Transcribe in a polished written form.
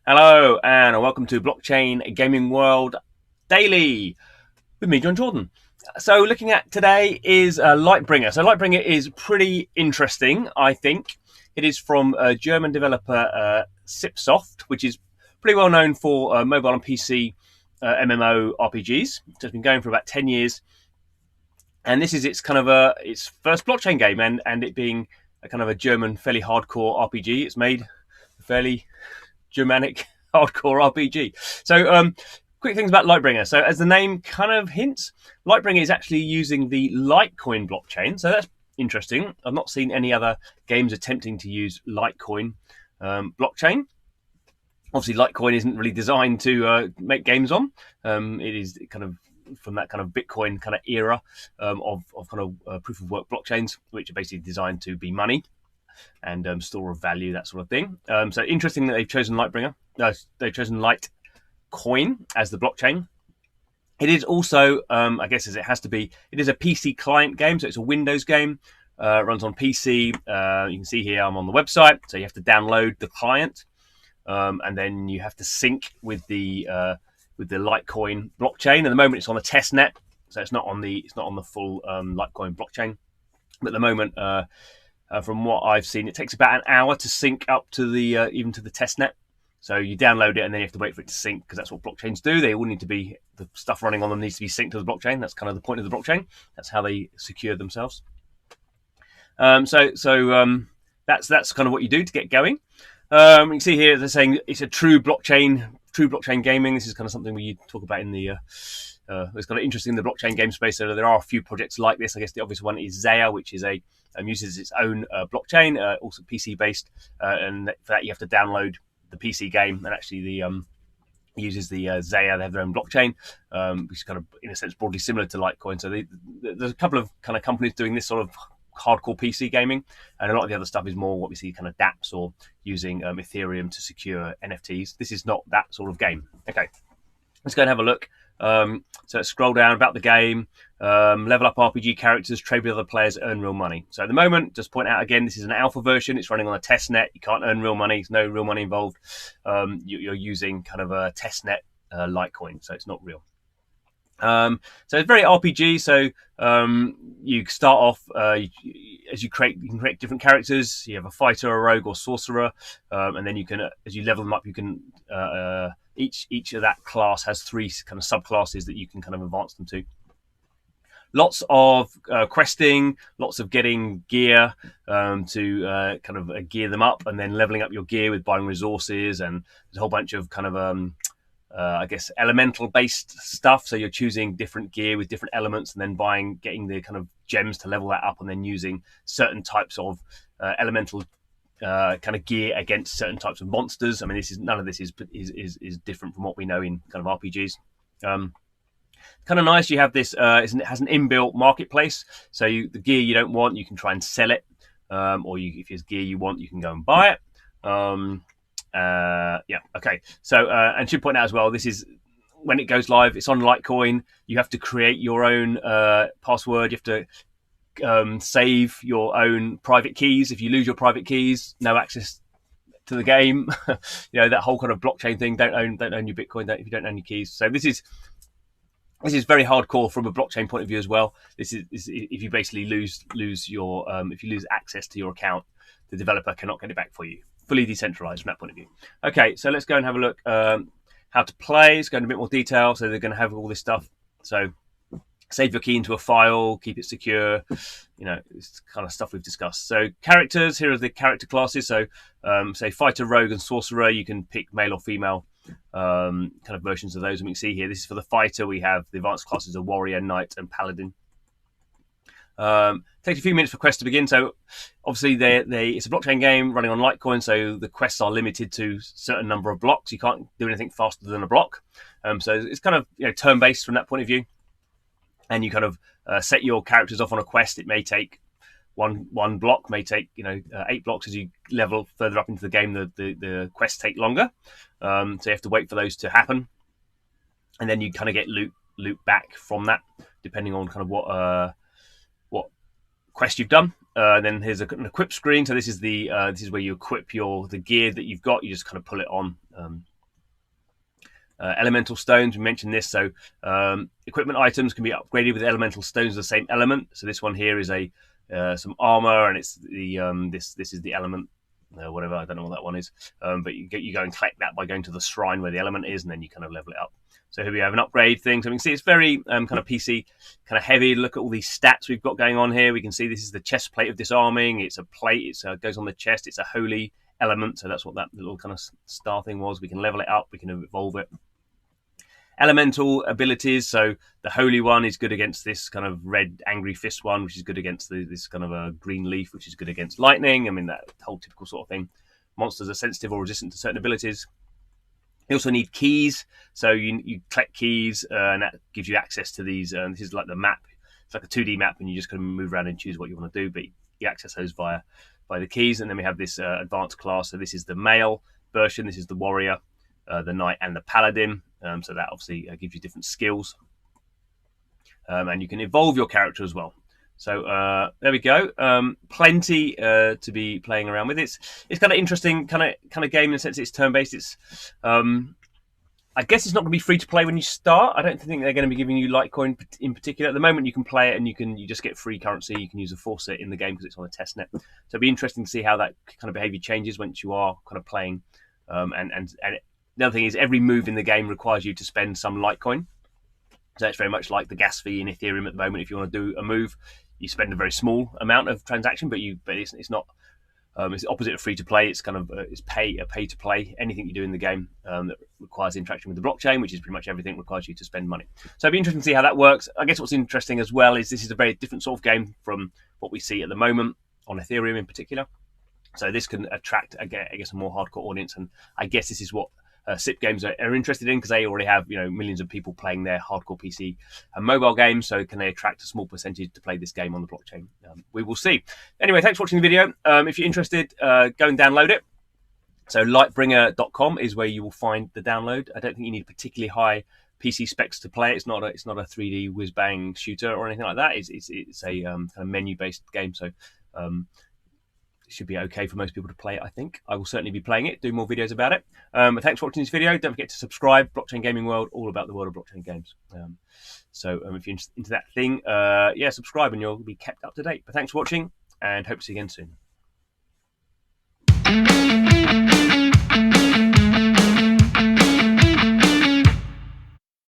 Hello and welcome to Blockchain Gaming World Daily with me, John Jordan. So looking at today is LiteBringer. So LiteBringer is pretty interesting, I think. It is from German developer Sipsoft, which is pretty well known for mobile and PC MMO RPGs. So it's been going for about 10 years. And this is its first blockchain game, and it being a kind of a German, fairly hardcore RPG, it's made a fairly Germanic hardcore RPG. So, quick things about LiteBringer. So, as the name kind of hints, LiteBringer is actually using the Litecoin blockchain. So that's interesting. I've not seen any other games attempting to use Litecoin blockchain. Obviously, Litecoin isn't really designed to make games on. It is kind of from that kind of Bitcoin kind of era of kind of proof of work blockchains, which are basically designed to be money and store of value, that sort of thing. So interesting that they've chosen LiteBringer. They've chosen Litecoin as the blockchain. It is also, I guess as it has to be, it is a PC client game, so it's a Windows game. It runs on PC. You can see here I'm on the website, so you have to download the client, and then you have to sync with the Litecoin blockchain. At the moment, it's on a testnet, so it's not on the full Litecoin blockchain. But at the moment, from what I've seen, it takes about an hour to sync up to the even to the testnet. So you download it and then you have to wait for it to sync, because that's what blockchains do. They all need to be, the stuff running on them needs to be synced to the blockchain. That's kind of the point of the blockchain. That's how they secure themselves. So that's kind of what you do to get going. You can see here they're saying it's a true blockchain gaming. This is kind of something we talk about in the it's kind of interesting in the blockchain game space. So there are a few projects like this. I guess the obvious one is Zaya, which is uses its own blockchain, also PC based, and for that you have to download the PC game, and actually the uses the Zaya. They have their own blockchain, which is kind of in a sense broadly similar to Litecoin. So there's a couple of kind of companies doing this sort of hardcore PC gaming, and a lot of the other stuff is more what we see kind of dApps or using Ethereum to secure NFTs. This is not that sort of game. Okay, let's go and have a look. So let's scroll down about the game. Level up RPG characters, trade with other players, earn real money. So at the moment, just point out again, this is an alpha version. It's running on a testnet. You can't earn real money. There's no real money involved. You're using kind of a testnet Litecoin, so it's not real. So it's very RPG. So you start off as you can create different characters. You have a fighter, a rogue, or sorcerer, and then you can, as you level them up, you can each of that class has three kind of subclasses that you can kind of advance them to. Lots of questing, lots of getting gear to kind of gear them up, and then leveling up your gear with buying resources, and there's a whole bunch of kind of I guess elemental based stuff. So you're choosing different gear with different elements, and then getting the kind of gems to level that up, and then using certain types of elemental kind of gear against certain types of monsters. I mean, none of this is different from what we know in kind of RPGs. Kind of nice. You have this. It has an inbuilt marketplace. So the gear you don't want, you can try and sell it, or if there's gear you want, you can go and buy it. Yeah. Okay. So and should point out as well, this is when it goes live. It's on Litecoin. You have to create your own password. You have to save your own private keys. If you lose your private keys, no access to the game. That whole kind of blockchain thing. Don't own your Bitcoin. If you don't own your keys. So this is very hardcore from a blockchain point of view as well. This is if you basically lose your if you lose access to your account, the developer cannot get it back for you. Fully decentralized from that point of view. Okay, so let's go and have a look how to play. Let's go into a bit more detail. So they're going to have all this stuff. So save your key into a file, keep it secure. It's kind of stuff we've discussed. So characters, here are the character classes. So say fighter, rogue, and sorcerer. You can pick male or female kind of versions of those. And we can see here, this is for the fighter. We have the advanced classes of warrior, knight, and paladin. Takes a few minutes for quests to begin. So obviously it's a blockchain game running on Litecoin, so the quests are limited to a certain number of blocks. You can't do anything faster than a block. So it's kind of turn-based from that point of view. And you kind of set your characters off on a quest. It may take one block, may take 8 blocks. As you level further up into the game, the quests take longer. So you have to wait for those to happen, and then you kind of get loot back from that, depending on kind of what quest you've done. Then here's an equip screen. So this is this is where you equip the gear that you've got. You just kind of pull it on. Elemental stones, we mentioned this. So equipment items can be upgraded with elemental stones of the same element. So this one here is some armor, and it's the this is the element. Whatever, I don't know what that one is, but you go and collect that by going to the shrine where the element is, and then you kind of level it up. So here we have an upgrade thing. So we can see it's very kind of PC, kind of heavy. Look at all these stats we've got going on here. We can see this is the chest plate of disarming. It's a plate. It goes on the chest. It's a holy element. So that's what that little kind of star thing was. We can level it up. We can evolve it. Elemental abilities. So the holy one is good against this kind of red angry fist one, which is good against this kind of a green leaf, which is good against lightning. I mean, that whole typical sort of thing. Monsters are sensitive or resistant to certain abilities. You also need keys, so you collect keys, and that gives you access to these. This is like the map. It's like a 2D map, and you just kind of move around and choose what you want to do, but you access those by the keys. And then we have this advanced class. So this is the male version. This is the warrior, the knight, and the paladin. So that obviously gives you different skills, and you can evolve your character as well. So there we go. Plenty to be playing around with. It's kind of interesting kind of game in the sense it's turn-based. It's I guess it's not going to be free to play when you start. I don't think they're going to be giving you Litecoin in particular. At the moment, you can play it and you just get free currency. You can use a faucet in the game because it's on a testnet. So it'll be interesting to see how that kind of behavior changes once you are kind of playing. And the other thing is every move in the game requires you to spend some Litecoin. So it's very much like the gas fee in Ethereum at the moment. If you want to do a move, you spend a very small amount of transaction, but it's not. It's the opposite of free to play. It's kind of it's pay to play. Anything you do in the game that requires interaction with the blockchain, which is pretty much everything, requires you to spend money. So it'd be interesting to see how that works. I guess what's interesting as well is this is a very different sort of game from what we see at the moment on Ethereum in particular. So this can attract, I guess, a more hardcore audience, and I guess this is what SIP games are interested in, because they already have millions of people playing their hardcore PC and mobile games. So can they attract a small percentage to play this game on the blockchain? We will see. Anyway, thanks for watching the video. If you're interested, go and download it. So LiteBringer.com is where you will find the download. I don't think you need particularly high PC specs to play it. It's not a 3D whiz bang shooter or anything like that. It's a kind of menu based game. So should be okay for most people to play it, I think. I will certainly be playing it, do more videos about it. But thanks for watching this video. Don't forget to subscribe. Blockchain Gaming World, all about the world of blockchain games. So if you're into that thing, subscribe and you'll be kept up to date. But thanks for watching, and hope to see you again soon.